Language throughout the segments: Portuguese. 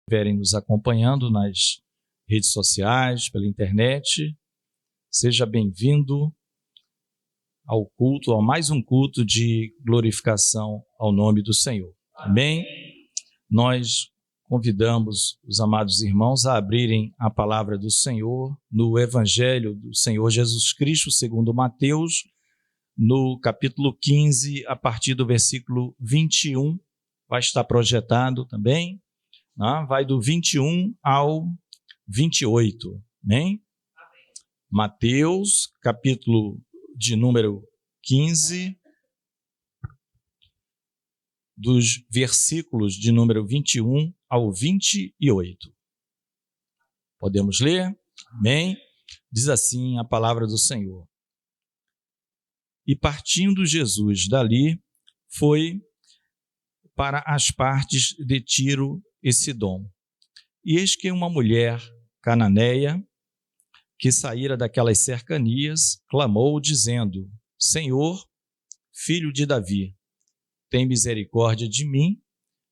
estiverem nos acompanhando nas redes sociais, pela internet, seja bem-vindo ao culto, a mais um culto de glorificação ao nome do Senhor. Amém? Nós convidamos os amados irmãos a abrirem a palavra do Senhor no Evangelho do Senhor Jesus Cristo, segundo Mateus, no capítulo 15, a partir do versículo 21, vai estar projetado também, né? Vai do 21 ao 28, amém? Mateus, capítulo de número 15, dos versículos de número 21 ao 28. Podemos ler? Amém? Diz assim a palavra do Senhor. E partindo Jesus dali, foi para as partes de Tiro e Sidom. E eis que uma mulher cananeia, que saíra daquelas cercanias, clamou, dizendo: Senhor, filho de Davi, tem misericórdia de mim,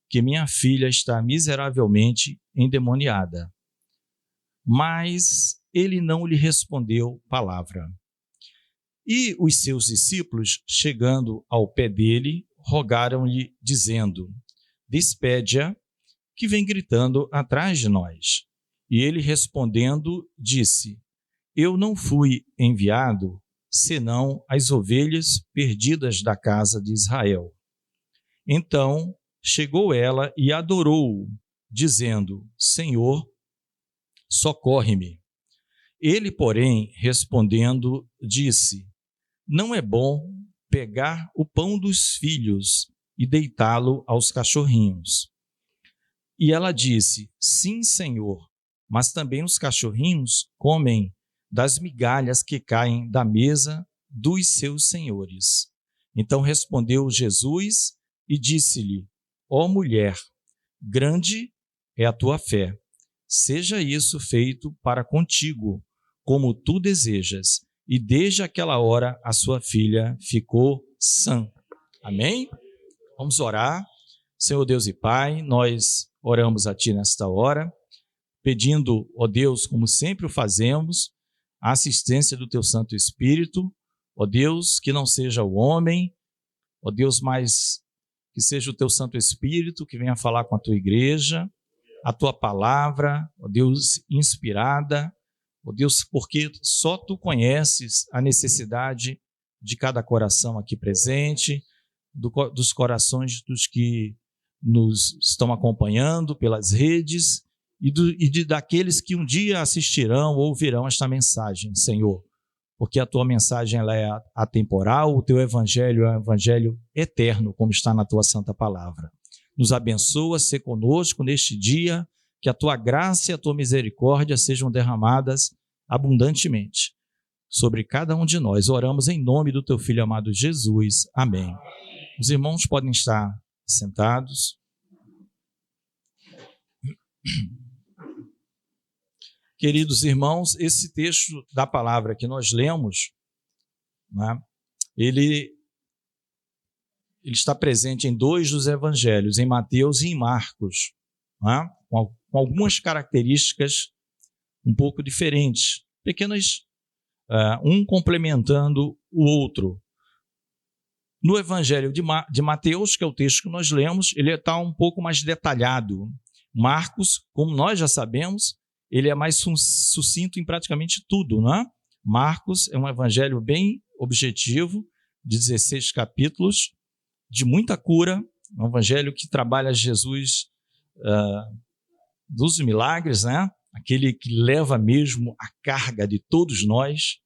que minha filha está miseravelmente endemoniada. Mas ele não lhe respondeu palavra. E os seus discípulos, chegando ao pé dele, rogaram-lhe, dizendo: Despede-a, que vem gritando atrás de nós. E ele respondendo, disse: Eu não fui enviado, senão as ovelhas perdidas da casa de Israel. Então chegou ela e adorou-o, dizendo: Senhor, socorre-me. Ele, porém, respondendo, disse: Não é bom pegar o pão dos filhos e deitá-lo aos cachorrinhos. E ela disse: Sim, Senhor, mas também os cachorrinhos comem das migalhas que caem da mesa dos seus senhores. Então respondeu Jesus e disse-lhe: Ó mulher, grande é a tua fé, seja isso feito para contigo, como tu desejas. E desde aquela hora a sua filha ficou sã. Amém? Vamos orar. Senhor Deus e Pai, nós oramos a Ti nesta hora, pedindo, ó Deus, como sempre o fazemos, a assistência do Teu Santo Espírito, ó Deus, que não seja o homem, ó Deus, mas que seja o Teu Santo Espírito que venha falar com a Tua igreja, a Tua palavra, ó Deus, inspirada, ó Deus, porque só Tu conheces a necessidade de cada coração aqui presente, dos corações dos que nos estão acompanhando pelas redes daqueles que um dia assistirão ou ouvirão esta mensagem, Senhor, porque a Tua mensagem ela é atemporal, o Teu Evangelho é um Evangelho eterno, como está na Tua Santa Palavra. Nos abençoa, ser conosco neste dia, que a Tua graça e a Tua misericórdia sejam derramadas abundantemente sobre cada um de nós. Oramos em nome do Teu Filho amado Jesus. Amém. Os irmãos podem estar sentados. Queridos irmãos, esse texto da palavra que nós lemos, né, ele está presente em dois dos evangelhos, em Mateus e em Marcos, né, com algumas características um pouco diferentes, pequenas, um complementando o outro. No evangelho de Mateus, que é o texto que nós lemos, ele está um pouco mais detalhado. Marcos, como nós já sabemos, ele é mais sucinto em praticamente tudo, né? Marcos é um evangelho bem objetivo, de 16 capítulos, de muita cura, um evangelho que trabalha Jesus dos milagres, né? Aquele que leva mesmo a carga de todos nós,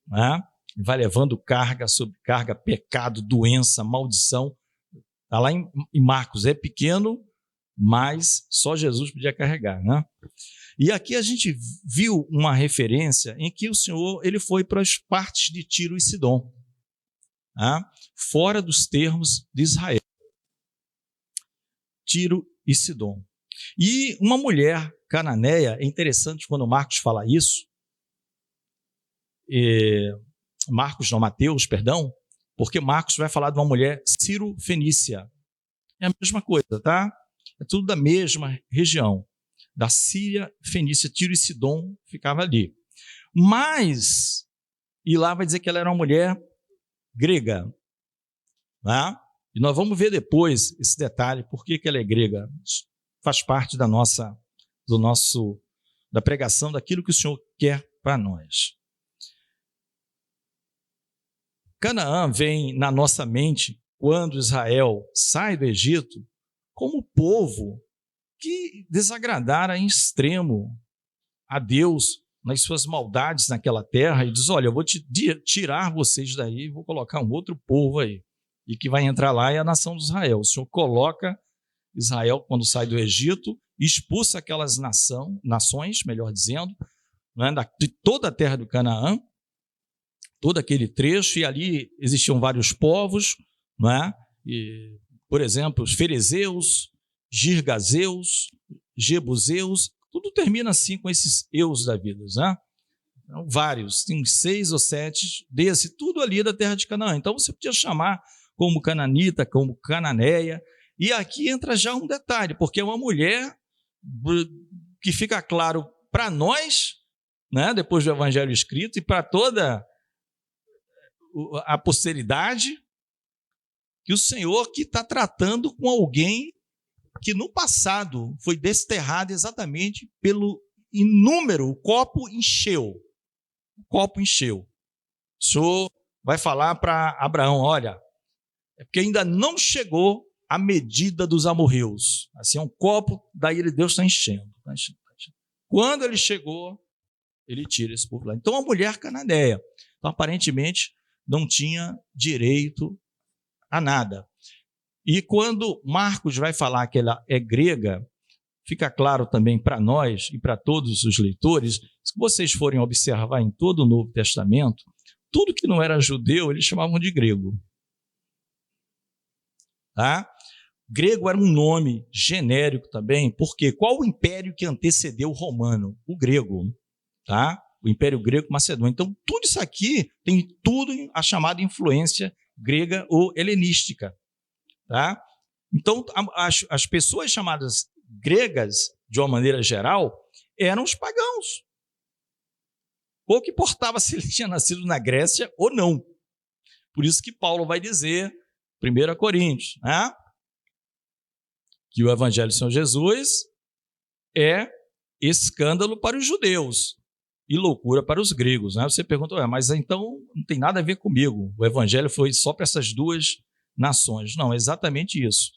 né? Vai levando carga sobre carga, pecado, doença, maldição. Está lá em Marcos, é pequeno, mas só Jesus podia carregar, né? E aqui a gente viu uma referência em que o Senhor ele foi para as partes de Tiro e Sidom, né? Fora dos termos de Israel. Tiro e Sidom. E uma mulher cananeia, é interessante quando Marcos fala isso, Mateus, perdão, porque Marcos vai falar de uma mulher Ciro-fenícia. É a mesma coisa, tá? É tudo da mesma região. da Síria, Fenícia, Tiro e Sidom ficava ali. Mas, e lá vai dizer que ela era uma mulher grega, né? E nós vamos ver depois esse detalhe, por que ela é grega. Isso faz parte da pregação, daquilo que o Senhor quer para nós. Canaã vem na nossa mente quando Israel sai do Egito como povo que desagradara em extremo a Deus nas suas maldades naquela terra e diz, olha, eu vou tirar vocês daí e vou colocar um outro povo aí. E que vai entrar lá é a nação de Israel. O Senhor coloca Israel quando sai do Egito, expulsa aquelas nações, melhor dizendo, né, de toda a terra do Canaã, todo aquele trecho, e ali existiam vários povos, não é? E, por exemplo, os ferezeus, girgazeus, jebuseus, tudo termina assim com esses eus da vida, né? Então, vários, tem uns 6 ou 7 desse, tudo ali da terra de Canaã. Então você podia chamar como cananita, como cananeia, e aqui entra já um detalhe, porque é uma mulher que fica claro para nós, né, depois do evangelho escrito, e para toda a posteridade, que o Senhor que está tratando com alguém que no passado foi desterrado exatamente pelo inúmero, o copo encheu. O copo encheu. O Senhor vai falar para Abraão, olha, é porque ainda não chegou a medida dos amorreus. Assim, é um copo, daí Deus está enchendo. Quando ele chegou, ele tira esse povo lá. Então, a mulher cananeia. Então, aparentemente, não tinha direito a nada. E quando Marcos vai falar que ela é grega, fica claro também para nós e para todos os leitores, se vocês forem observar em todo o Novo Testamento, tudo que não era judeu, eles chamavam de grego. Tá? Grego era um nome genérico também, porque qual o império que antecedeu o romano? O grego, tá? O Império Grego Macedônio. Então, tudo isso aqui tem tudo a chamada influência grega ou helenística, tá? Então, as pessoas chamadas gregas, de uma maneira geral, eram os pagãos. Pouco importava se ele tinha nascido na Grécia ou não. Por isso que Paulo vai dizer, 1 Coríntios, né, que o Evangelho do Senhor Jesus é escândalo para os judeus e loucura para os gregos. Né? Você pergunta, mas então não tem nada a ver comigo, o Evangelho foi só para essas duas nações. Não, é exatamente isso.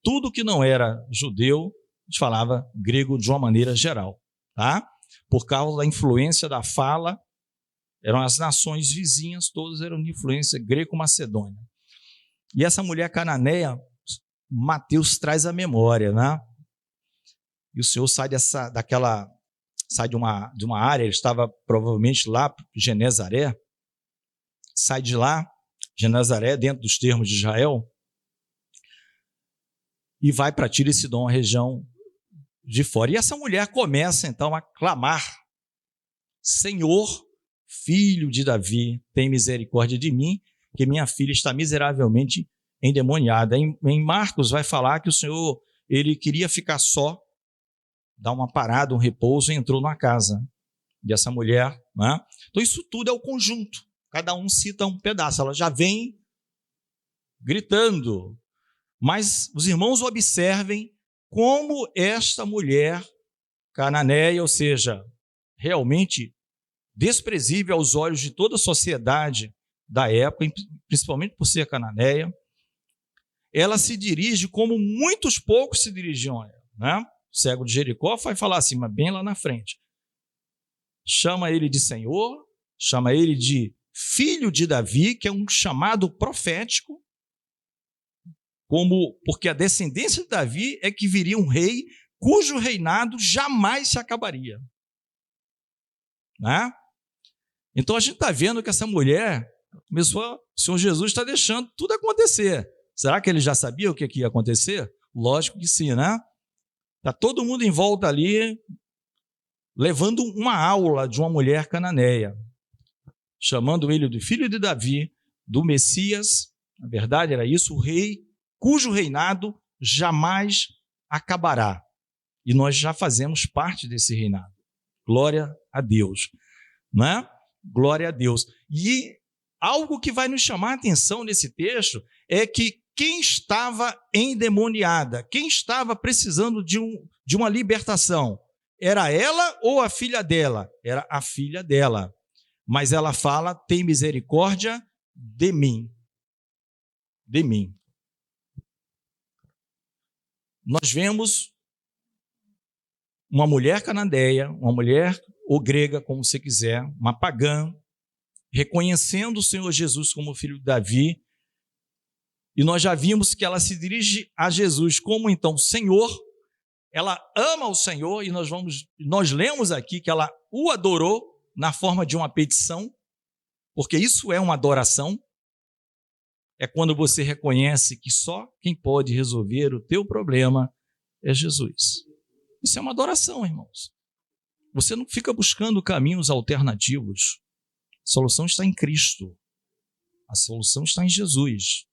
Tudo que não era judeu, a gente falava grego de uma maneira geral. Tá? Por causa da influência da fala, eram as nações vizinhas, todas eram de influência greco-macedônia. E essa mulher cananeia, Mateus traz a memória, né? E o Senhor sai de uma área, ele estava provavelmente lá, Genezaré, sai de lá, Genezaré, dentro dos termos de Israel, e vai para Tiro e Sidom, a região de fora. E essa mulher começa então a clamar, Senhor, filho de Davi, tem misericórdia de mim, que minha filha está miseravelmente endemoniada. Em Marcos vai falar que o Senhor, ele queria ficar só, dar uma parada, um repouso, e entrou na casa dessa mulher. Né? Então isso tudo é o conjunto, cada um cita um pedaço, ela já vem gritando, mas os irmãos observem como esta mulher cananeia, ou seja, realmente desprezível aos olhos de toda a sociedade da época, principalmente por ser cananeia, ela se dirige como muitos poucos se dirigiam a ela. Né? O cego de Jericó vai falar assim, mas bem lá na frente. Chama ele de Senhor, chama ele de filho de Davi, que é um chamado profético, porque a descendência de Davi é que viria um rei cujo reinado jamais se acabaria. Né? Então a gente está vendo que essa mulher o Senhor Jesus está deixando tudo acontecer. Será que ele já sabia o que ia acontecer? Lógico que sim, né? Está todo mundo em volta ali, levando uma aula de uma mulher cananeia, chamando ele de filho de Davi, do Messias, na verdade era isso, o rei cujo reinado jamais acabará. E nós já fazemos parte desse reinado. Glória a Deus, não é? Glória a Deus. E algo que vai nos chamar a atenção nesse texto é que quem estava endemoniada, quem estava precisando de uma libertação, era ela ou a filha dela? Era a filha dela. Mas ela fala: tem misericórdia de mim. De mim. Nós vemos uma mulher cananeia, uma mulher ou grega, como você quiser, uma pagã, reconhecendo o Senhor Jesus como filho de Davi, e nós já vimos que ela se dirige a Jesus como então Senhor, ela ama o Senhor, e nós lemos aqui que ela o adorou na forma de uma petição, porque isso é uma adoração, é quando você reconhece que só quem pode resolver o teu problema é Jesus. Isso é uma adoração, irmãos. Você não fica buscando caminhos alternativos. A solução está em Cristo. A solução está em Jesus.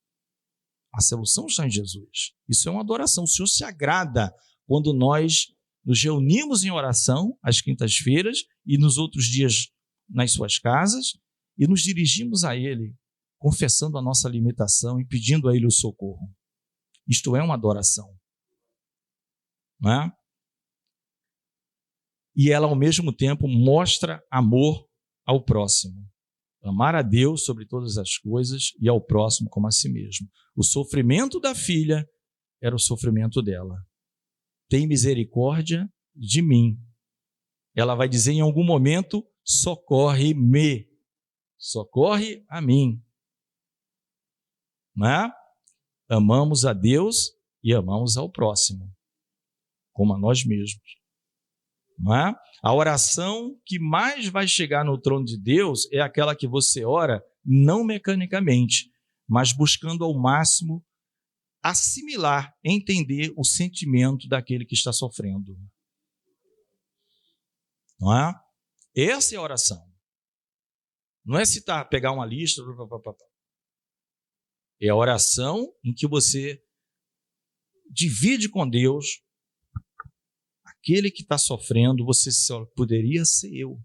A solução está em Jesus. Isso é uma adoração. O Senhor se agrada quando nós nos reunimos em oração às quintas-feiras e nos outros dias nas suas casas e nos dirigimos a Ele, confessando a nossa limitação e pedindo a Ele o socorro. Isto é uma adoração. Não é? E ela, ao mesmo tempo, mostra amor ao próximo. Amar a Deus sobre todas as coisas e ao próximo como a si mesmo. O sofrimento da filha era o sofrimento dela. Tem misericórdia de mim. Ela vai dizer em algum momento: socorre-me. Socorre a mim. Não é? Amamos a Deus e amamos ao próximo, como a nós mesmos. Não é? A oração que mais vai chegar no trono de Deus é aquela que você ora não mecanicamente, mas buscando ao máximo assimilar, entender o sentimento daquele que está sofrendo. Não é? Essa é a oração. Não é citar, pegar uma lista. É a oração em que você divide com Deus. Aquele que está sofrendo, você só poderia ser eu.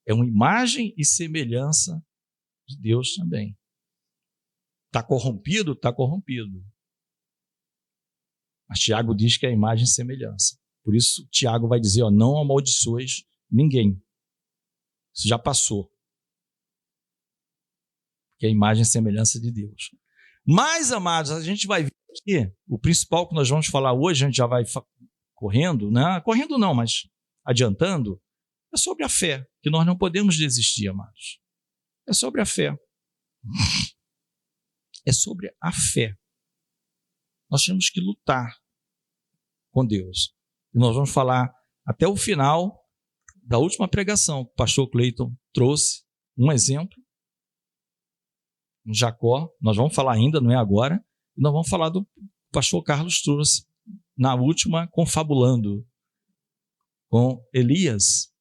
É uma imagem e semelhança de Deus também. Está corrompido? Está corrompido. Mas Tiago diz que é a imagem e semelhança. Por isso, Tiago vai dizer: não amaldiçoes ninguém. Isso já passou. Que é a imagem e semelhança de Deus. Mas, amados, a gente vai ver aqui, o principal que nós vamos falar hoje, a gente já vai correndo, né? Correndo não, mas adiantando, é sobre a fé, que nós não podemos desistir, amados. É sobre a fé. É sobre a fé. Nós temos que lutar com Deus. E nós vamos falar até o final da última pregação que o pastor Cleiton trouxe, um exemplo, Jacó. Nós vamos falar ainda, não é agora, e nós vamos falar do pastor Carlos trouxe na última, confabulando com Elias.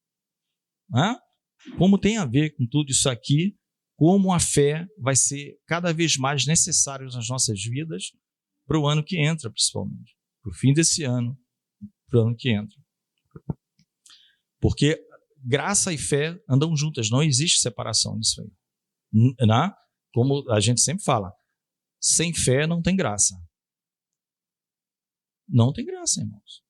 Como tem a ver com tudo isso aqui, como a fé vai ser cada vez mais necessária nas nossas vidas para o ano que entra, principalmente, para o fim desse ano, para o ano que entra. Porque graça e fé andam juntas, não existe separação nisso aí. Não? Como a gente sempre fala, sem fé não tem graça. Não tem graça, irmãos.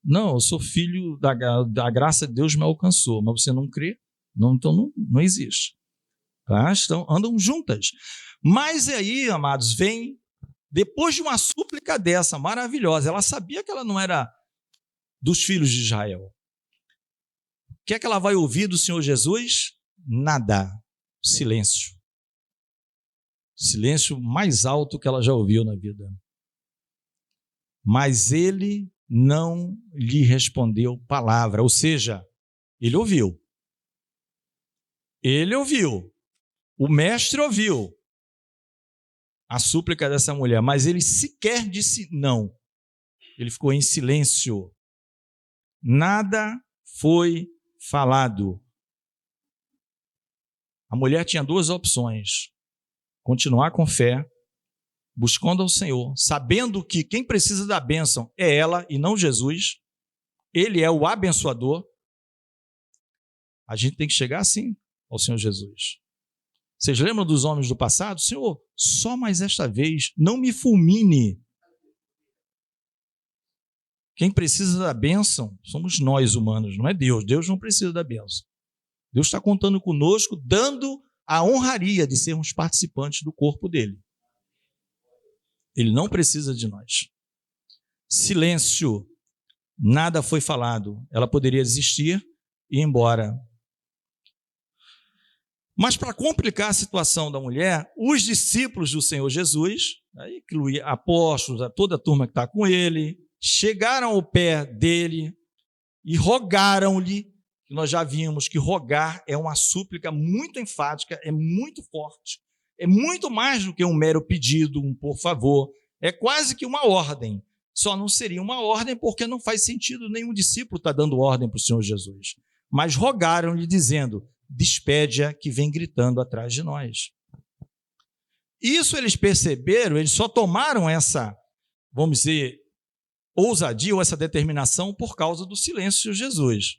Não, eu sou filho da graça de Deus me alcançou, mas você não crê? Não, então não existe. Tá? Então, andam juntas. Mas aí, amados, vem, depois de uma súplica dessa maravilhosa, ela sabia que ela não era dos filhos de Israel. O que é que ela vai ouvir do Senhor Jesus? Nada. Silêncio. Silêncio mais alto que ela já ouviu na vida. Mas ele não lhe respondeu palavra, ou seja, ele ouviu. Ele ouviu. O mestre ouviu a súplica dessa mulher, mas ele sequer disse não. Ele ficou em silêncio. Nada foi falado. A mulher tinha duas opções: continuar com fé buscando ao Senhor, sabendo que quem precisa da bênção é ela e não Jesus, ele é o abençoador, a gente tem que chegar assim ao Senhor Jesus. Vocês lembram dos homens do passado? Senhor, só mais esta vez, não me fulmine. Quem precisa da bênção somos nós humanos, não é Deus. Deus não precisa da bênção. Deus está contando conosco, dando a honraria de sermos participantes do corpo dele. Ele não precisa de nós. Silêncio. Nada foi falado. Ela poderia desistir e ir embora. Mas para complicar a situação da mulher, os discípulos do Senhor Jesus, aí inclui apóstolos, toda a turma que está com ele, chegaram ao pé dele e rogaram-lhe, que nós já vimos que rogar é uma súplica muito enfática, é muito forte, é muito mais do que um mero pedido, um por favor, é quase que uma ordem. Só não seria uma ordem porque não faz sentido nenhum discípulo estar dando ordem para o Senhor Jesus. Mas rogaram-lhe dizendo, despede-a que vem gritando atrás de nós. Isso eles perceberam, eles só tomaram essa, vamos dizer, ousadia ou essa determinação por causa do silêncio de Jesus.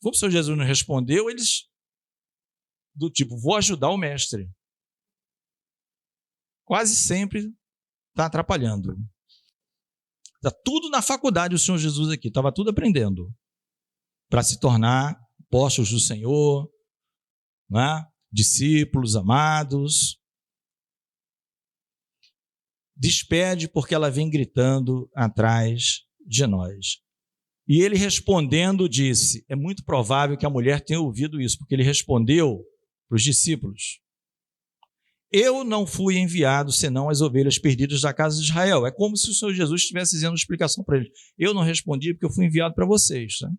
Como o Senhor Jesus não respondeu, eles, do tipo, vou ajudar o mestre. Quase sempre está atrapalhando. Está tudo na faculdade o Senhor Jesus aqui, estava tudo aprendendo para se tornar apóstolos do Senhor, né? Discípulos amados. Despede porque ela vem gritando atrás de nós. E ele respondendo disse, é muito provável que a mulher tenha ouvido isso, porque ele respondeu para os discípulos, eu não fui enviado senão as ovelhas perdidas da casa de Israel. É como se o Senhor Jesus estivesse dizendo uma explicação para eles. Eu não respondi porque eu fui enviado para vocês, tá?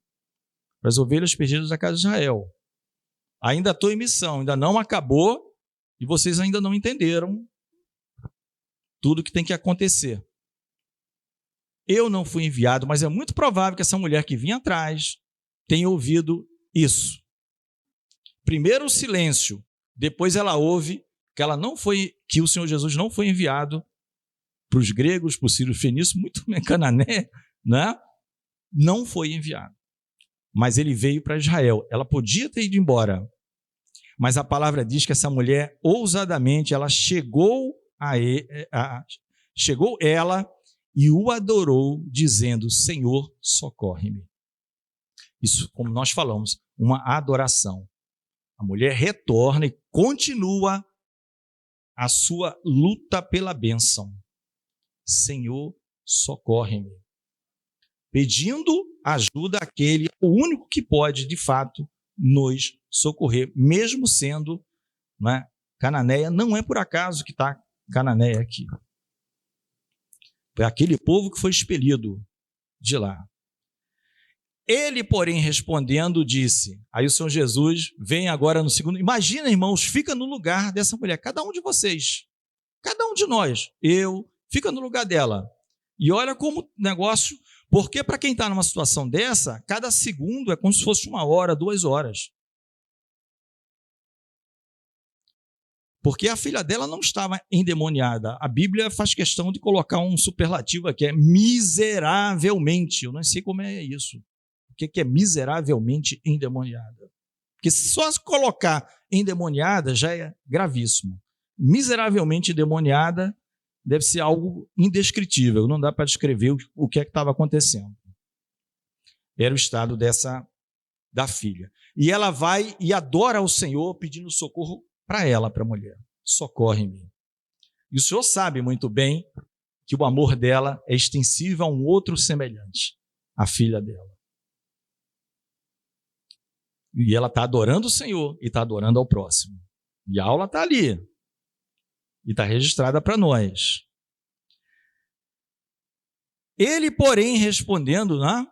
Para as ovelhas perdidas da casa de Israel. Ainda estou em missão, ainda não acabou e vocês ainda não entenderam tudo que tem que acontecer. Eu não fui enviado, mas é muito provável que essa mulher que vinha atrás tenha ouvido isso. Primeiro o silêncio, depois ela ouve que ela não foi, que o Senhor Jesus não foi enviado para os gregos, para os sírios fenícios, muito canané, né? Não foi enviado. Mas ele veio para Israel. Ela podia ter ido embora, mas a palavra diz que essa mulher, ousadamente, ela chegou ela e o adorou, dizendo, Senhor, socorre-me. Isso, como nós falamos, uma adoração. A mulher retorna e continua a sua luta pela bênção. Senhor, socorre-me. Pedindo ajuda àquele, o único que pode, de fato, nos socorrer, mesmo sendo, né, cananeia. Não é por acaso que está cananeia aqui. Foi aquele povo que foi expelido de lá. Ele, porém, respondendo, disse, aí o Senhor Jesus vem agora no segundo, imagina, irmãos, fica no lugar dessa mulher, cada um de vocês, cada um de nós, fica no lugar dela, e olha como o negócio, porque para quem está numa situação dessa, cada segundo é como se fosse 1 hora, 2 horas. Porque a filha dela não estava endemoniada. A Bíblia faz questão de colocar um superlativo aqui, é miseravelmente. Eu não sei como é isso. O que é miseravelmente endemoniada? Porque só se colocar endemoniada já é gravíssimo. Miseravelmente endemoniada deve ser algo indescritível. Não dá para descrever o que é que estava acontecendo. Era o estado da filha. E ela vai e adora ao Senhor pedindo socorro para ela, para a mulher. Socorre-me. E o Senhor sabe muito bem que o amor dela é extensível a um outro semelhante, a filha dela. E ela está adorando o Senhor e está adorando ao próximo. E a aula está ali. E está registrada para nós. Ele, porém, respondendo, né?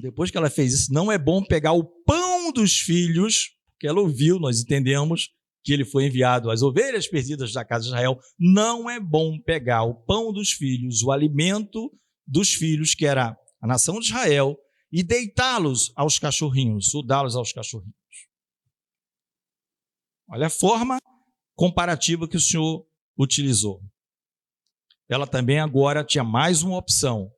Depois que ela fez isso, não é bom pegar o pão dos filhos, porque ela ouviu, nós entendemos, que ele foi enviado às ovelhas perdidas da casa de Israel, não é bom pegar o pão dos filhos, o alimento dos filhos, que era a nação de Israel, e deitá-los aos cachorrinhos, ou dá-los aos cachorrinhos. Olha a forma comparativa que o Senhor utilizou. ela também agora tinha mais uma opção.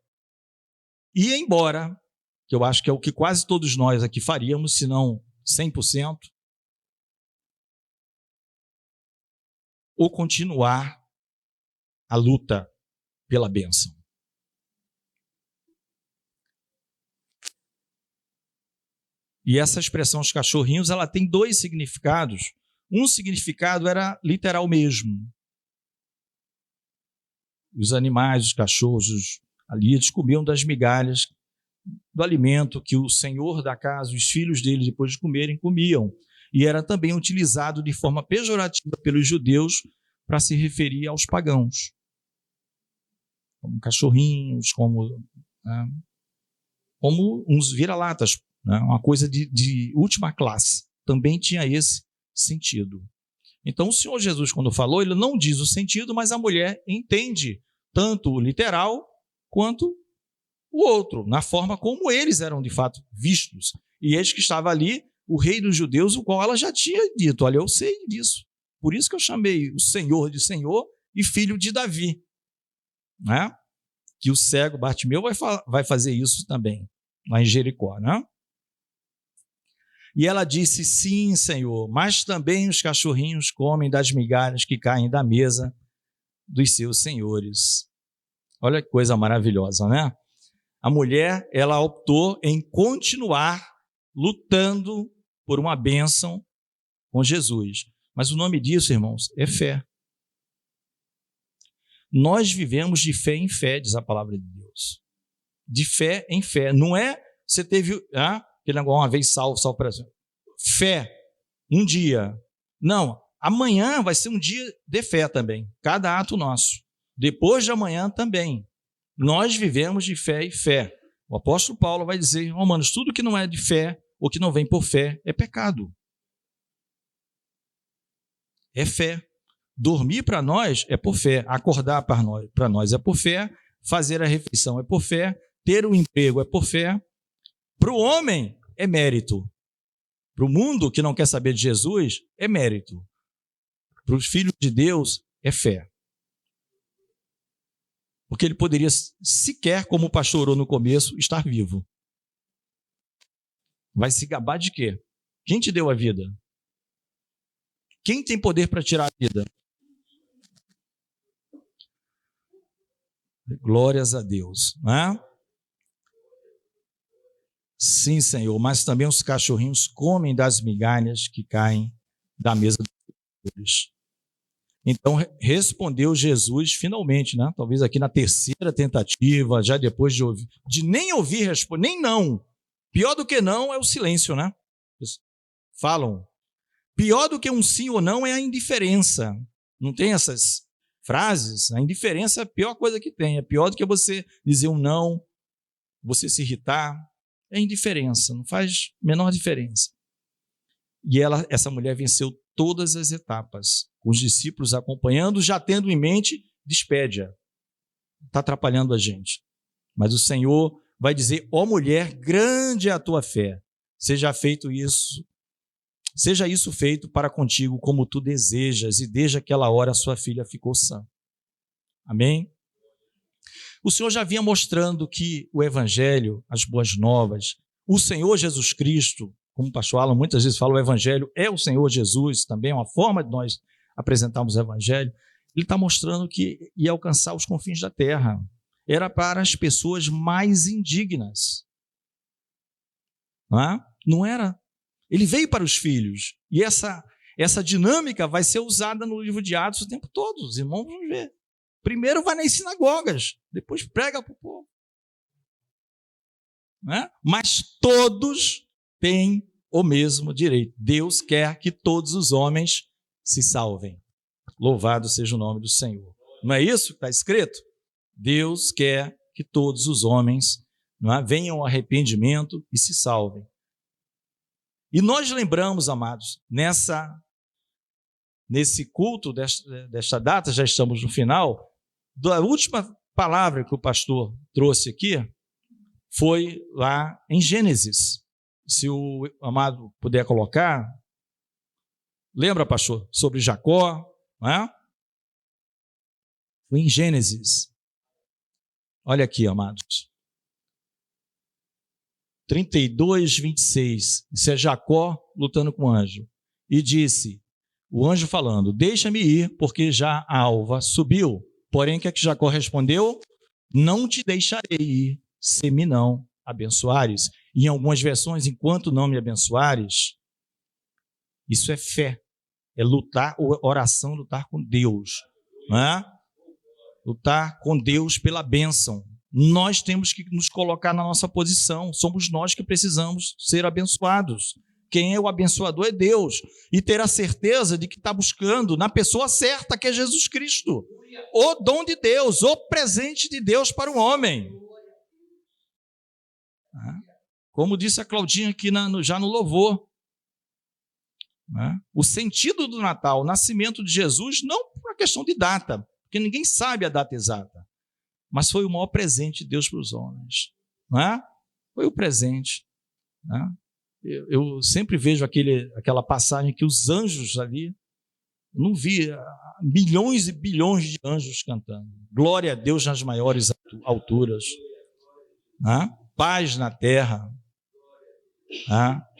Ir embora, que eu acho que é o que quase todos nós aqui faríamos, se não 100%, ou continuar a luta pela bênção. E essa expressão os cachorrinhos, ela tem dois significados. Um significado era literal mesmo. Os animais, os cachorros ali, eles comiam das migalhas do alimento que o senhor da casa, os filhos dele, depois de comerem, comiam. E era também utilizado de forma pejorativa pelos judeus para se referir aos pagãos. Como cachorrinhos, como uns vira-latas, né? Uma coisa de última classe. Também tinha esse sentido. Então, o Senhor Jesus, quando falou, ele não diz o sentido, mas a mulher entende tanto o literal quanto o outro, na forma como eles eram de fato vistos. E eis que estava ali o rei dos judeus, o qual ela já tinha dito: olha, eu sei disso. Por isso que eu chamei o Senhor de Senhor e filho de Davi. Né? Que o cego Bartimeu vai fazer isso também, lá em Jericó. Né? E ela disse: sim, Senhor, mas também os cachorrinhos comem das migalhas que caem da mesa dos seus senhores. Olha que coisa maravilhosa, né? A mulher, ela optou em continuar lutando por uma bênção com Jesus. Mas o nome disso, irmãos, é fé. Nós vivemos de fé em fé, diz a palavra de Deus. De fé em fé. Não é você teve aquele negócio uma vez salvo para fé, um dia. Não, amanhã vai ser um dia de fé também. Cada ato nosso. Depois de amanhã também. Nós vivemos de fé e fé. O apóstolo Paulo vai dizer, Romanos, tudo que não é de fé ou que não vem por fé é pecado. É fé. Dormir para nós é por fé. Acordar para nós é por fé. Fazer a refeição é por fé. Ter um emprego é por fé. Para o homem é mérito. Para o mundo que não quer saber de Jesus é mérito. Para os filhos de Deus é fé. Porque ele poderia sequer, como o pastor orou no começo, estar vivo. Vai se gabar de quê? Quem te deu a vida? Quem tem poder para tirar a vida? Glórias a Deus. Né? Sim, Senhor, mas também os cachorrinhos comem das migalhas que caem da mesa dos. Então respondeu Jesus finalmente, né? Talvez aqui na terceira tentativa, já depois de nem ouvir resposta, nem não. Pior do que não é o silêncio, né? Falam. Pior do que um sim ou não é a indiferença. Não tem essas frases? A indiferença é a pior coisa que tem. É pior do que você dizer um não, você se irritar. É indiferença, não faz a menor diferença. E essa mulher venceu todas as etapas, com os discípulos acompanhando, já tendo em mente, despede-a. Está atrapalhando a gente. Mas o Senhor vai dizer: ó mulher, grande é a tua fé. Seja isso feito para contigo como tu desejas, e desde aquela hora a sua filha ficou sã. Amém? O Senhor já vinha mostrando que o Evangelho, as boas novas, o Senhor Jesus Cristo, como o pastor Alan muitas vezes fala, o Evangelho é o Senhor Jesus, também é uma forma de nós apresentarmos o Evangelho. Ele está mostrando que ia alcançar os confins da terra. Era para as pessoas mais indignas. Não era? Ele veio para os filhos. E essa dinâmica vai ser usada no livro de Atos o tempo todo. Os irmãos vão ver. Primeiro vai nas sinagogas, depois prega para o povo. Mas todos têm o mesmo direito. Deus quer que todos os homens se salvem. Louvado seja o nome do Senhor. Não é isso que está escrito? Deus quer que todos os homens venham ao arrependimento e se salvem. E nós lembramos, amados, nesse culto desta data, já estamos no final, da última palavra que o pastor trouxe aqui, foi lá em Gênesis. Se o amado puder colocar. Lembra, pastor, sobre Jacó, não é? Foi em Gênesis. Olha aqui, amados. 32, 26. Isso é Jacó lutando com o anjo. E disse, o anjo falando, deixa-me ir, porque já a alva subiu. Porém, o que é que Jacó respondeu? Não te deixarei ir, se me não abençoares. E em algumas versões, enquanto não me abençoares, isso é fé. É lutar, oração, lutar com Deus. Não é? Lutar com Deus pela bênção. Nós temos que nos colocar na nossa posição. Somos nós que precisamos ser abençoados. Quem é o abençoador é Deus. E ter a certeza de que está buscando na pessoa certa, que é Jesus Cristo. O dom de Deus, o presente de Deus para o homem. Como disse a Claudinha aqui já no louvor. O sentido do Natal, o nascimento de Jesus, não por uma questão de data, porque ninguém sabe a data exata, mas foi o maior presente de Deus para os homens. Não é? Foi o presente. Não é? Eu sempre vejo aquela passagem que os anjos ali, eu não vi milhões e bilhões de anjos cantando. Glória a Deus nas maiores alturas. Não é? Paz na terra. Não é?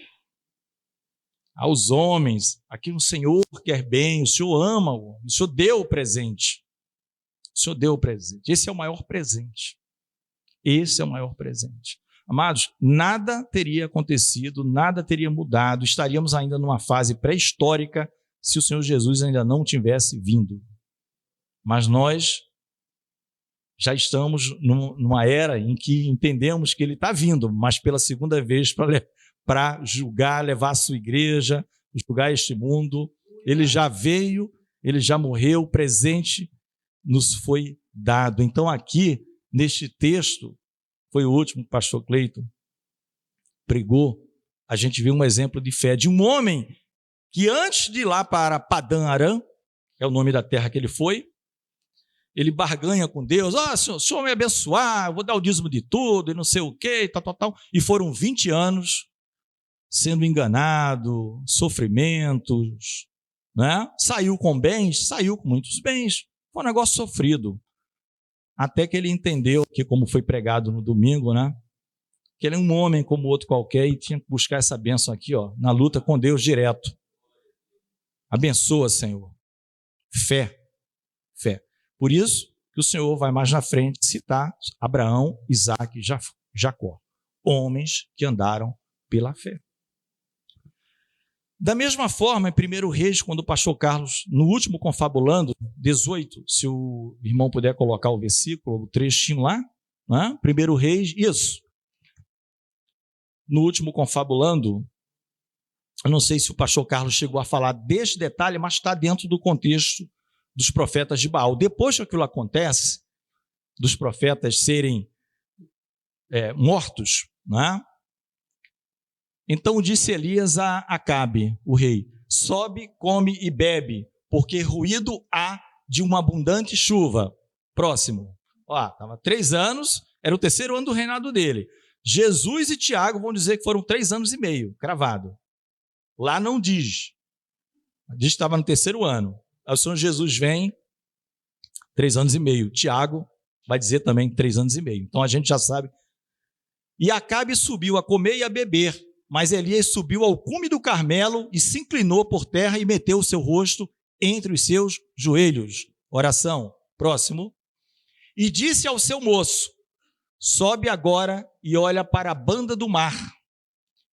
Aos homens, aqui o Senhor quer bem, o Senhor ama, o Senhor deu o presente. O Senhor deu o presente. Esse é o maior presente. Esse é o maior presente. Amados, nada teria acontecido, nada teria mudado, estaríamos ainda numa fase pré-histórica se o Senhor Jesus ainda não tivesse vindo. Mas nós já estamos numa era em que entendemos que Ele está vindo, mas pela segunda vez para julgar, levar a sua igreja, julgar este mundo. Ele já veio, Ele já morreu, o presente nos foi dado. Então aqui, neste texto, foi o último que o pastor Cleiton pregou, a gente viu um exemplo de fé de um homem que antes de ir lá para Padã Arã, é o nome da terra que ele foi, ele barganha com Deus, se o Senhor me abençoar, eu vou dar o dízimo de tudo, e não sei o quê, tal, e foram 20 anos sendo enganado, sofrimentos, né? Saiu com bens, saiu com muitos bens, foi um negócio sofrido. Até que ele entendeu, que como foi pregado no domingo, né? Que ele é um homem como outro qualquer e tinha que buscar essa bênção aqui, na luta com Deus direto. Abençoa, Senhor. Fé. Por isso que o Senhor vai mais na frente citar Abraão, Isaque e Jacó. Homens que andaram pela fé. Da mesma forma, em 1 Reis, quando o pastor Carlos, no último Confabulando, 18, se o irmão puder colocar o versículo, o trechinho lá, né? 1 Reis, isso. No último Confabulando, eu não sei se o pastor Carlos chegou a falar deste detalhe, mas está dentro do contexto dos profetas de Baal. Depois que aquilo acontece, dos profetas serem mortos, né? Então disse Elias a Acabe, o rei, sobe, come e bebe, porque ruído há de uma abundante chuva. Próximo. Estava 3 anos, era o 3º ano do reinado dele. Jesus e Tiago vão dizer que foram 3 anos e meio, cravado. Lá não diz. Diz que estava no 3º ano. Aí o Senhor Jesus vem, 3 anos e meio. Tiago vai dizer também 3 anos e meio. Então a gente já sabe. E Acabe subiu a comer e a beber. Mas Elias subiu ao cume do Carmelo e se inclinou por terra e meteu o seu rosto entre os seus joelhos. Oração. Próximo. E disse ao seu moço, sobe agora e olha para a banda do mar.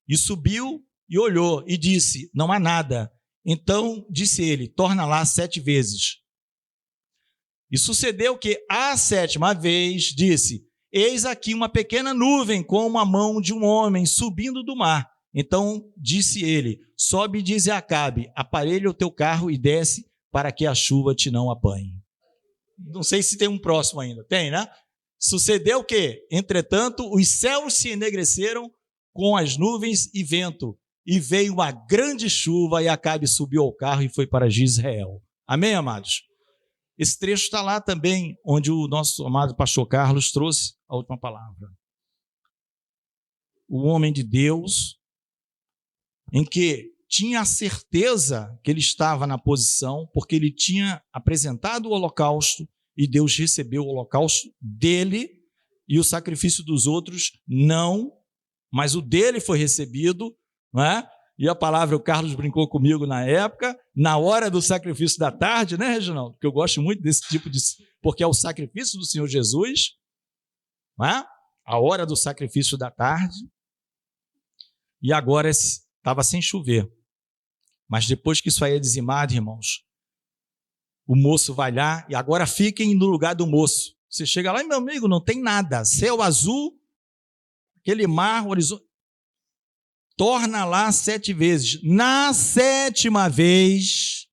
E subiu e olhou e disse, não há nada. Então disse ele, torna lá 7 vezes. E sucedeu que a 7ª vez disse, eis aqui uma pequena nuvem como a mão de um homem subindo do mar. Então disse ele, sobe e dize a Acabe, aparelha o teu carro e desce para que a chuva te não apanhe. Não sei se tem um próximo ainda. Tem, né? Sucedeu que, entretanto, os céus se enegreceram com as nuvens e vento, e veio uma grande chuva e Acabe subiu ao carro e foi para Jezreel. Amém, amados? Esse trecho está lá também, onde o nosso amado pastor Carlos trouxe a última palavra. O homem de Deus, em que tinha a certeza que ele estava na posição, porque ele tinha apresentado o holocausto, e Deus recebeu o holocausto dele e o sacrifício dos outros não, mas o dele foi recebido, não é? E a palavra, o Carlos brincou comigo na época, na hora do sacrifício da tarde, né, Reginaldo? Porque eu gosto muito desse tipo de... porque é o sacrifício do Senhor Jesus, não é? A hora do sacrifício da tarde, e agora estava sem chover. Mas depois que isso aí é dizimado, irmãos, o moço vai lá, e agora fiquem no lugar do moço. Você chega lá e, meu amigo, não tem nada, céu azul, aquele mar, horizonte, torna lá 7 vezes. Na 7ª vez,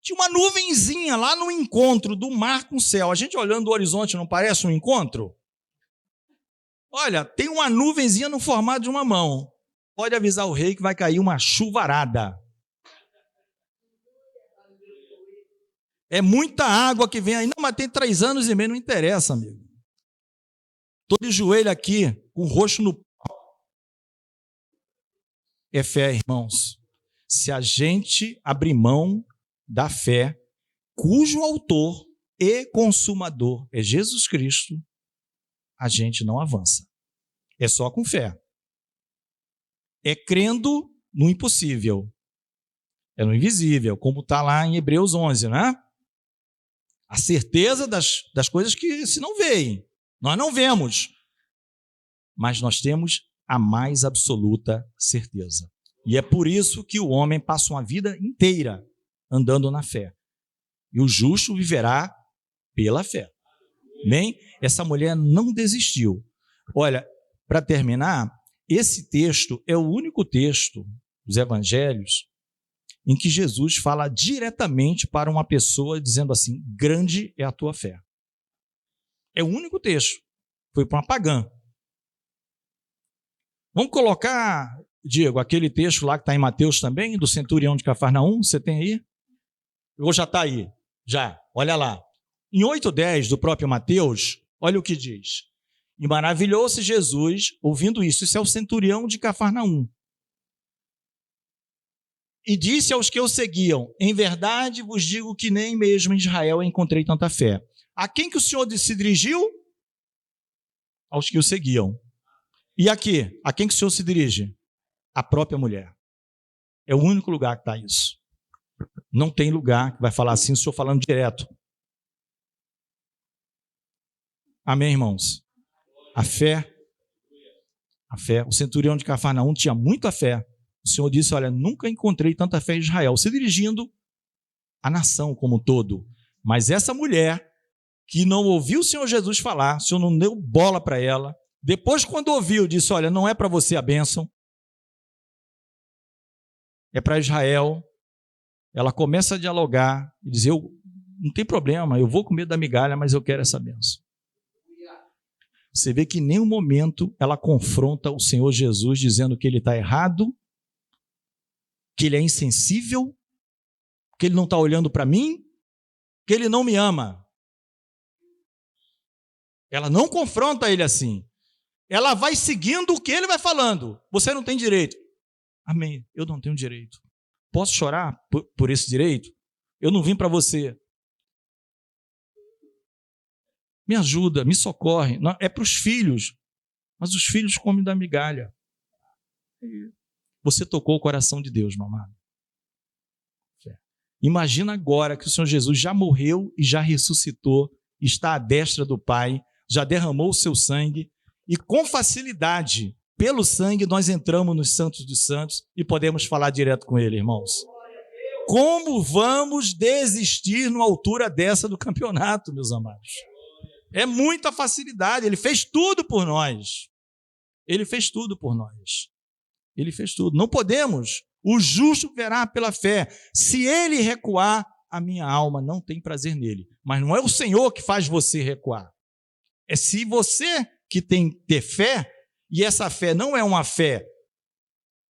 tinha uma nuvenzinha lá no encontro do mar com o céu. A gente olhando do horizonte, não parece um encontro? Olha, tem uma nuvenzinha no formato de uma mão. Pode avisar o rei que vai cair uma chuvarada. É muita água que vem aí. Não, mas tem 3 anos e meio, não interessa, amigo. Estou de joelho aqui, com o rosto no pau. É fé, irmãos. Se a gente abrir mão da fé, cujo autor e consumador é Jesus Cristo, a gente não avança. É só com fé. É crendo no impossível. É no invisível, como está lá em Hebreus 11, né? A certeza das coisas que se não veem. Nós não vemos, mas nós temos a mais absoluta certeza. E é por isso que o homem passa uma vida inteira andando na fé. E o justo viverá pela fé. Amém? Essa mulher não desistiu. Olha, para terminar, esse texto é o único texto dos evangelhos em que Jesus fala diretamente para uma pessoa dizendo assim: grande é a tua fé. É o único texto. Foi para uma pagã. Vamos colocar, Diego, aquele texto lá que está em Mateus também, do centurião de Cafarnaum, você tem aí? Ou já está aí? Já, olha lá. Em 8:10 do próprio Mateus, olha o que diz. E maravilhou-se Jesus ouvindo isso. Isso é o centurião de Cafarnaum. E disse aos que o seguiam: em verdade vos digo que nem mesmo em Israel encontrei tanta fé. A quem que o Senhor se dirigiu? Aos que o seguiam. E aqui, a quem que o Senhor se dirige? A própria mulher. É o único lugar que está isso. Não tem lugar que vai falar assim, o Senhor falando direto. Amém, irmãos? A fé, o centurião de Cafarnaum tinha muita fé. O Senhor disse: olha, nunca encontrei tanta fé em Israel, se dirigindo à nação como um todo. Mas essa mulher, que não ouviu o Senhor Jesus falar, o Senhor não deu bola para ela, depois quando ouviu, disse: olha, não é para você a bênção, é para Israel. Ela começa a dialogar e dizer: não tem problema, eu vou comer da migalha, mas eu quero essa bênção. Você vê que em nenhum momento ela confronta o Senhor Jesus dizendo que ele está errado, que ele é insensível, que ele não está olhando para mim, que ele não me ama. Ela não confronta ele assim. Ela vai seguindo o que ele vai falando. Você não tem direito. Amém, eu não tenho direito. Posso chorar por esse direito? Eu não vim para você. Me ajuda, me socorre. Não, é para os filhos, mas os filhos comem da migalha. Você tocou o coração de Deus, meu amado. Imagina agora que o Senhor Jesus já morreu e já ressuscitou, está à destra do Pai, já derramou o seu sangue, e com facilidade, pelo sangue, nós entramos nos Santos dos Santos e podemos falar direto com Ele, irmãos. Como vamos desistir numa altura dessa do campeonato, meus amados? É muita facilidade. Ele fez tudo por nós. Ele fez tudo por nós. Ele fez tudo. Não podemos. O justo verá pela fé. Se ele recuar, a minha alma não tem prazer nele. Mas não é o Senhor que faz você recuar. É se você que tem que ter fé, e essa fé não é uma fé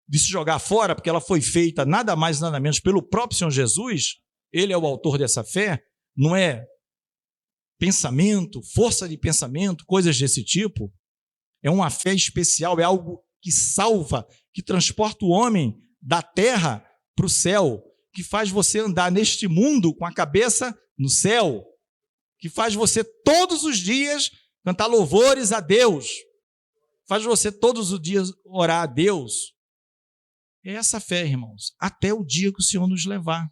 de se jogar fora, porque ela foi feita nada mais nada menos pelo próprio Senhor Jesus. Ele é o autor dessa fé. Não é pensamento, força de pensamento, coisas desse tipo. É uma fé especial, é algo que salva, que transporta o homem da terra para o céu, que faz você andar neste mundo com a cabeça no céu. que faz você todos os dias cantar louvores a Deus, faz você todos os dias orar a Deus. É essa fé, irmãos, até o dia que o Senhor nos levar.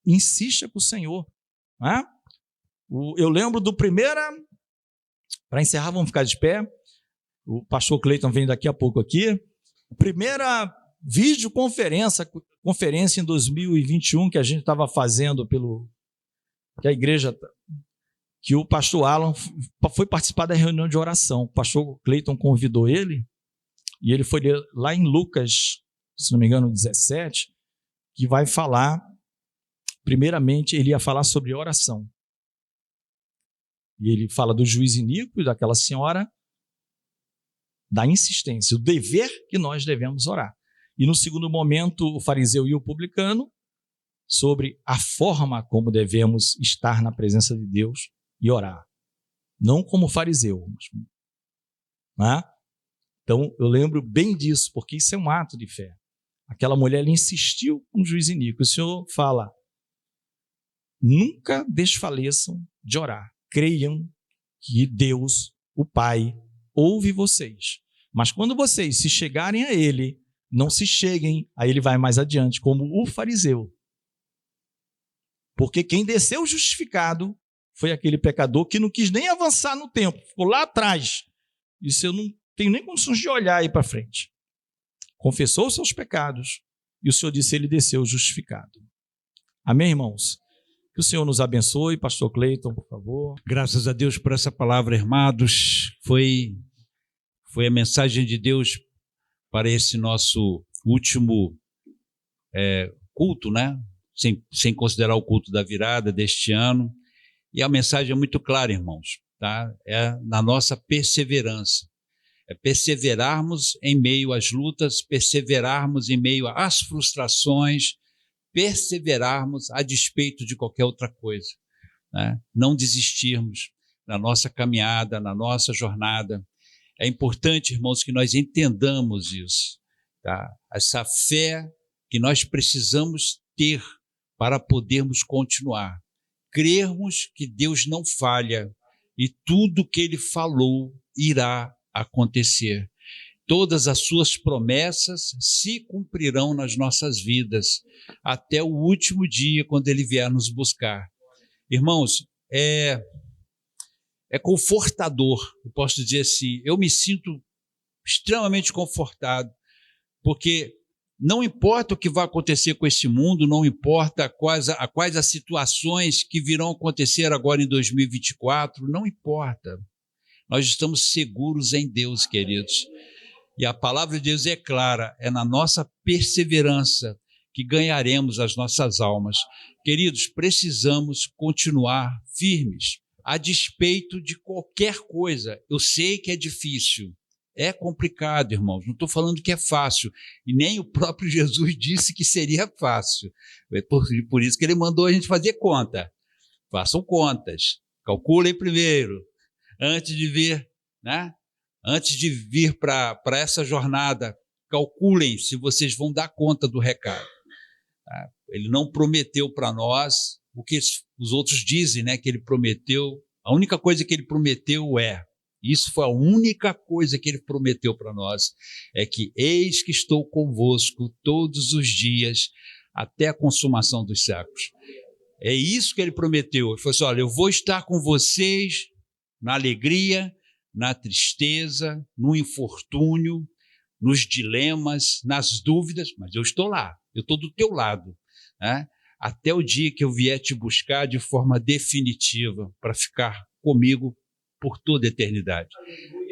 Insista com o Senhor. Não é? Eu lembro do primeiro, para encerrar, vamos ficar de pé. O pastor Cleiton vem daqui a pouco aqui. Primeira videoconferência em 2021 que a gente estava fazendo que a igreja, que o pastor Alan foi participar da reunião de oração. O pastor Cleiton convidou ele, e ele foi ler lá em Lucas, se não me engano, 17, que vai falar, primeiramente, ele ia falar sobre oração. E ele fala do juiz iníquo, daquela senhora, da insistência, o dever que nós devemos orar. E no segundo momento, o fariseu e o publicano, sobre a forma como devemos estar na presença de Deus e orar. Não como fariseu. Né? Então, eu lembro bem disso, porque isso é um ato de fé. Aquela mulher ela insistiu com o juiz iníquo. O Senhor fala, nunca desfaleçam de orar. Creiam que Deus, o Pai, ouve vocês. Mas quando vocês se chegarem a Ele, não se cheguem, aí Ele vai mais adiante, como o fariseu. Porque quem desceu justificado foi aquele pecador que não quis nem avançar no tempo, ficou lá atrás. Disse, eu não tenho nem condições de olhar aí para frente. Confessou os seus pecados e o Senhor disse, ele desceu justificado. Amém, irmãos? Que o Senhor nos abençoe. Pastor Cleiton, por favor. Graças a Deus por essa palavra, irmãos. Foi a mensagem de Deus para esse nosso último culto, né? Sem considerar o culto da virada deste ano. E a mensagem é muito clara, irmãos, tá? É na nossa perseverança. É perseverarmos em meio às lutas, perseverarmos em meio às frustrações, perseverarmos a despeito de qualquer outra coisa, né? Não desistirmos na nossa caminhada, na nossa jornada. É importante, irmãos, que nós entendamos isso, tá? Essa fé que nós precisamos ter para podermos continuar. Crermos que Deus não falha e tudo que Ele falou irá acontecer. Todas as suas promessas se cumprirão nas nossas vidas, até o último dia, quando Ele vier nos buscar. Irmãos, é confortador, eu posso dizer assim, eu me sinto extremamente confortado, porque não importa o que vai acontecer com esse mundo, não importa quais as situações que virão acontecer agora em 2024, não importa. Nós estamos seguros em Deus, queridos. E a palavra de Deus é clara, é na nossa perseverança que ganharemos as nossas almas. Queridos, precisamos continuar firmes, a despeito de qualquer coisa. Eu sei que é difícil, é complicado, irmãos, não estou falando que é fácil, e nem o próprio Jesus disse que seria fácil. É por isso que ele mandou a gente fazer conta. Façam contas, calculem primeiro, antes de vir, né? Antes de vir para essa jornada, calculem se vocês vão dar conta do recado. Tá? Ele não prometeu para nós o que os outros dizem, né, que ele prometeu. A única coisa que ele prometeu isso foi a única coisa que ele prometeu para nós, é que eis que estou convosco todos os dias até a consumação dos séculos. É isso que ele prometeu. Ele falou assim, olha, eu vou estar com vocês na alegria, na tristeza, no infortúnio, nos dilemas, nas dúvidas, mas eu estou lá, eu estou do teu lado, né? Até o dia que eu vier te buscar de forma definitiva para ficar comigo por toda a eternidade.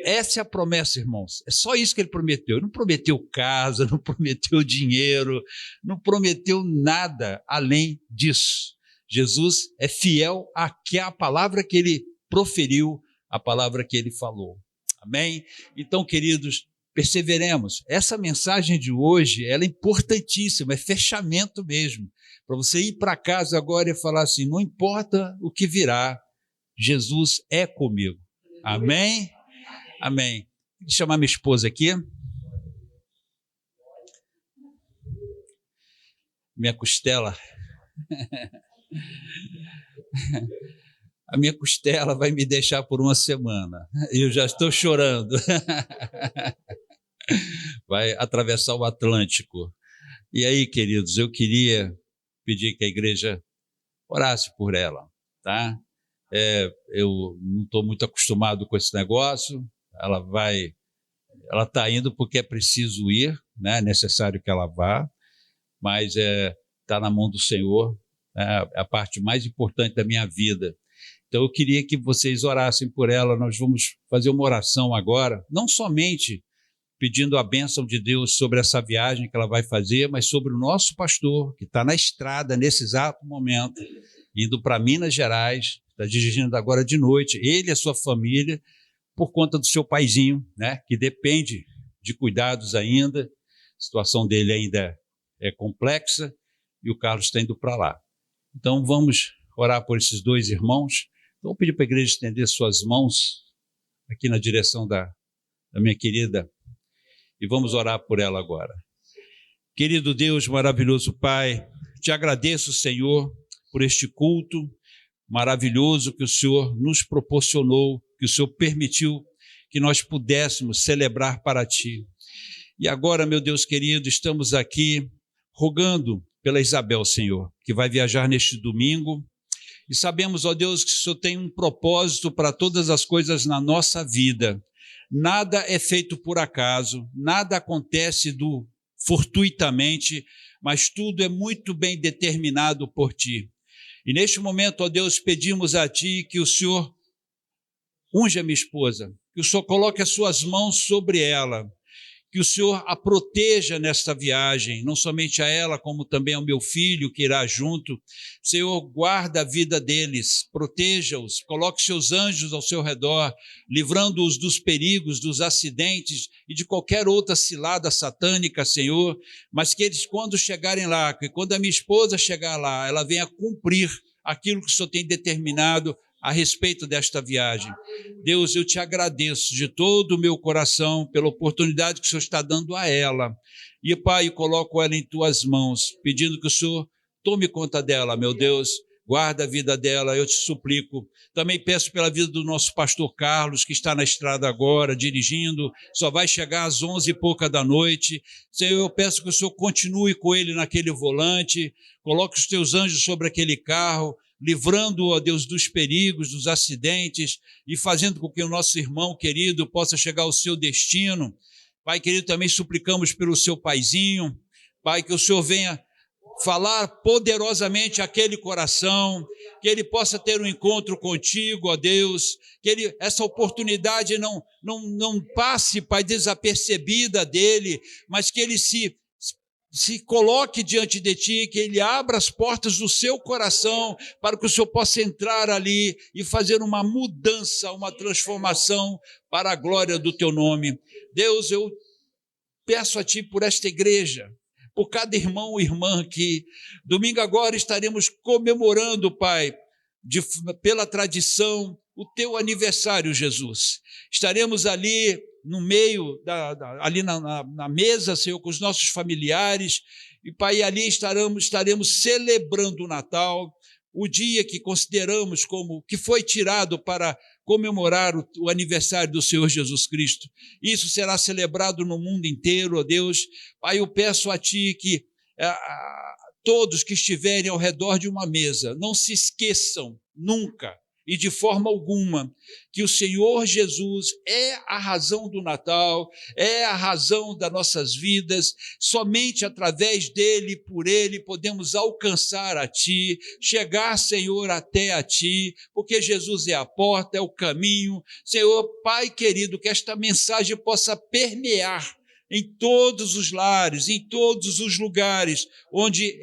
Essa é a promessa, irmãos. É só isso que ele prometeu. Ele não prometeu casa, não prometeu dinheiro, não prometeu nada além disso. Jesus é fiel à palavra que ele proferiu, a palavra que ele falou. Amém? Então, queridos, perseveremos. Essa mensagem de hoje, ela é importantíssima, é fechamento mesmo. Para você ir para casa agora e falar assim, não importa o que virá, Jesus é comigo. Amém? Amém. Vou chamar minha esposa aqui. Minha costela. a minha costela vai me deixar por uma semana. Eu já estou chorando. Vai atravessar o Atlântico. E aí, queridos, eu queria pedir que a igreja orasse por ela, tá? Eu não estou muito acostumado com esse negócio. Ela está indo porque é preciso ir, né? É necessário que ela vá, mas está na mão do Senhor, né? É a parte mais importante da minha vida. Então eu queria que vocês orassem por ela. Nós vamos fazer uma oração agora, não somente pedindo a bênção de Deus sobre essa viagem que ela vai fazer, mas sobre o nosso pastor, que está na estrada nesse exato momento, indo para Minas Gerais, está dirigindo agora de noite, ele e a sua família, por conta do seu paizinho, né, que depende de cuidados ainda, a situação dele ainda é complexa, e o Carlos está indo para lá. Então vamos orar por esses dois irmãos. Então vou pedir para a igreja estender suas mãos aqui na direção da minha querida, e vamos orar por ela agora. Querido Deus, maravilhoso Pai, te agradeço, Senhor, por este culto maravilhoso que o Senhor nos proporcionou, que o Senhor permitiu que nós pudéssemos celebrar para Ti. E agora, meu Deus querido, estamos aqui rogando pela Isabel, Senhor, que vai viajar neste domingo, e sabemos, ó Deus, que o Senhor tem um propósito para todas as coisas na nossa vida. Nada é feito por acaso, nada acontece fortuitamente, mas tudo é muito bem determinado por Ti. E neste momento, ó Deus, pedimos a Ti que o Senhor unja a minha esposa, que o Senhor coloque as suas mãos sobre ela, que o Senhor a proteja nesta viagem, não somente a ela, como também ao meu filho que irá junto. Senhor, guarda a vida deles, proteja-os, coloque seus anjos ao seu redor, livrando-os dos perigos, dos acidentes e de qualquer outra cilada satânica, Senhor, mas que eles, quando chegarem lá, que quando a minha esposa chegar lá, ela venha cumprir aquilo que o Senhor tem determinado a respeito desta viagem. Deus, eu te agradeço de todo o meu coração pela oportunidade que o Senhor está dando a ela. E, Pai, coloco ela em tuas mãos, pedindo que o Senhor tome conta dela, meu Deus, guarda a vida dela, eu te suplico. Também peço pela vida do nosso pastor Carlos, que está na estrada agora, dirigindo, só vai chegar às 11h pouca da noite. Senhor, eu peço que o Senhor continue com ele naquele volante, coloque os teus anjos sobre aquele carro, livrando, ó Deus, dos perigos, dos acidentes e fazendo com que o nosso irmão querido possa chegar ao seu destino. Pai querido, também suplicamos pelo seu paizinho, Pai, que o Senhor venha falar poderosamente àquele coração, que ele possa ter um encontro contigo, ó Deus, que essa oportunidade não passe, Pai, desapercebida dele, mas que ele se coloque diante de Ti, que Ele abra as portas do seu coração para que o Senhor possa entrar ali e fazer uma mudança, uma transformação para a glória do Teu nome. Deus, eu peço a Ti por esta igreja, por cada irmão e irmã aqui. Domingo agora estaremos comemorando, Pai, pela tradição, o Teu aniversário, Jesus. Estaremos ali no meio, ali na mesa, Senhor, com os nossos familiares, e, Pai, ali estaremos celebrando o Natal, o dia que consideramos como que foi tirado para comemorar o aniversário do Senhor Jesus Cristo. Isso será celebrado no mundo inteiro, ó Deus. Pai, eu peço a Ti que todos que estiverem ao redor de uma mesa não se esqueçam nunca e de forma alguma que o Senhor Jesus é a razão do Natal, é a razão das nossas vidas. Somente através dele, por ele, podemos alcançar a Ti, chegar, Senhor, até a Ti, porque Jesus é a porta, é o caminho. Senhor, Pai querido, que esta mensagem possa permear em todos os lares, em todos os lugares onde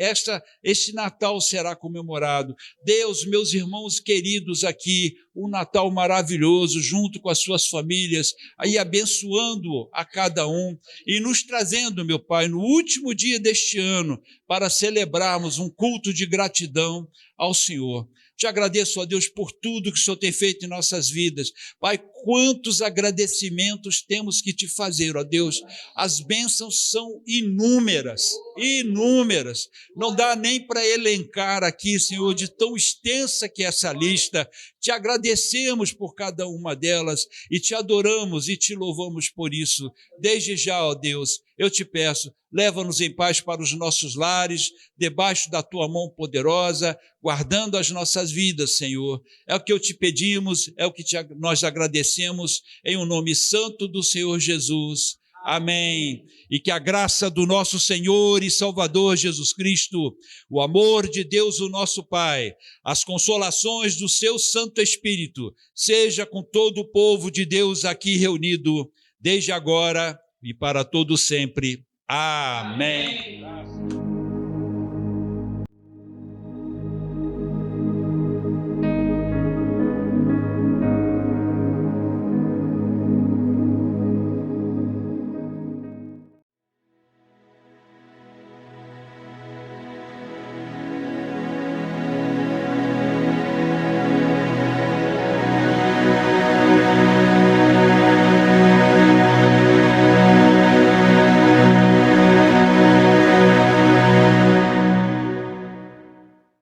este Natal será comemorado. Deus, meus irmãos queridos aqui, um Natal maravilhoso, junto com as suas famílias, aí abençoando a cada um e nos trazendo, meu Pai, no último dia deste ano, para celebrarmos um culto de gratidão ao Senhor. Te agradeço, ó Deus, por tudo que o Senhor tem feito em nossas vidas. Pai, quantos agradecimentos temos que te fazer, ó Deus. As bênçãos são inúmeras, inúmeras. Não dá nem para elencar aqui, Senhor, de tão extensa que é essa lista, te agradecemos por cada uma delas e te adoramos e te louvamos por isso. Desde já, ó Deus, eu te peço, leva-nos em paz para os nossos lares, debaixo da tua mão poderosa, guardando as nossas vidas, Senhor. É o que eu te pedimos, é o que nós agradecemos, em o nome santo do Senhor Jesus. Amém. E que a graça do nosso Senhor e Salvador Jesus Cristo, o amor de Deus, o nosso Pai, as consolações do seu Santo Espírito, seja com todo o povo de Deus aqui reunido, desde agora e para todo sempre. Amém.